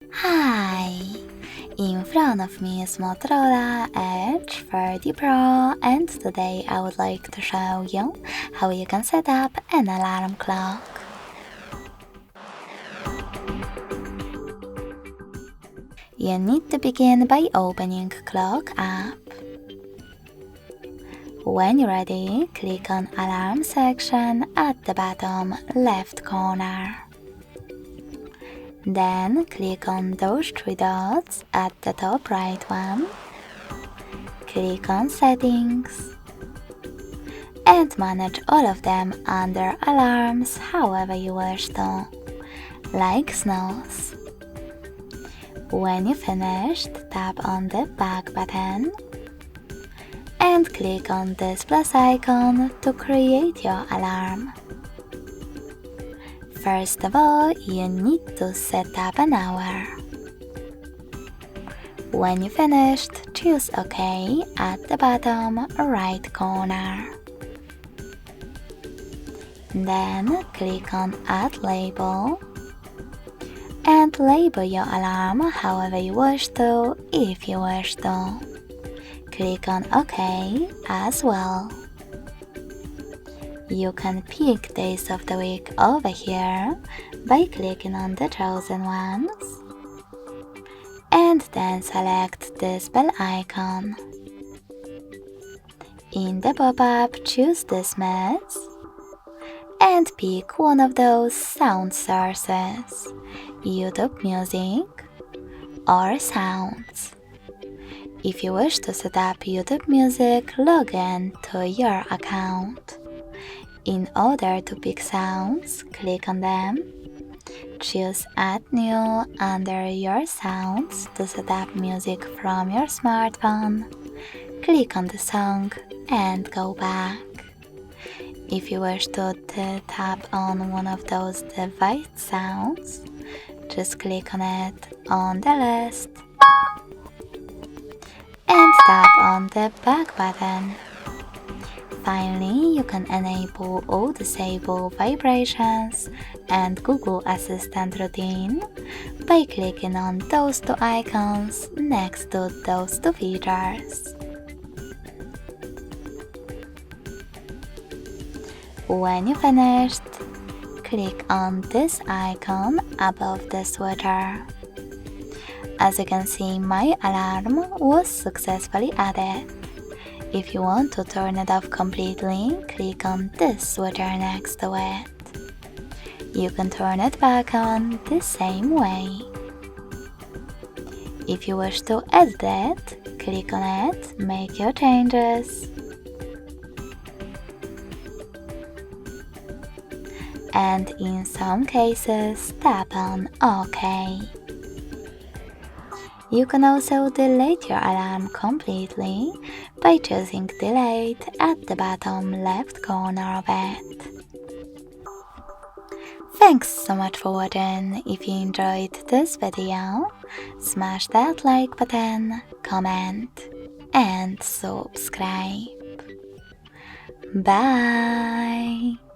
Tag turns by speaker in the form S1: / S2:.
S1: Hi! In front of me is Motorola Edge 30 Pro, and today I would like to show you how you can set up an alarm clock. You need to begin by opening Clock app. When you're ready, click on Alarm section at the bottom left corner. Then click on those three dots at the top right one. Click on Settings and manage all of them under Alarms however you wish to, like snooze. When you finished, tap on the back button and click on this plus icon to create your alarm. First of all, you need to set up an hour. When you finished, choose OK at the bottom right corner. Then click on Add Label and label your alarm however you wish to if you wish to. Click on OK as well. You can pick days of the week over here by clicking on the chosen ones and then select this bell icon. In the pop-up, choose Dismiss and pick one of those sound sources, YouTube Music or Sounds. If you wish to set up YouTube Music, log in to your account. In order to pick sounds, click on them. Choose Add New under your sounds to set up music from your smartphone. Click on the song and go back. If you wish to tap on one of those device sounds, just click on it on the list and tap on the back button. Finally, you can enable or disable vibrations and Google Assistant routine by clicking on those two icons next to those two features. When you finished, click on this icon above the switcher. As you can see, my alarm was successfully added. If you want to turn it off completely, click on this switcher next to it. You can turn it back on the same way. If you wish to edit it, click on it, make your changes, and in some cases, tap on OK. You can also delete your alarm completely by choosing Delete at the bottom left corner of it. Thanks so much for watching. If you enjoyed this video, smash that like button, comment, and subscribe. Bye!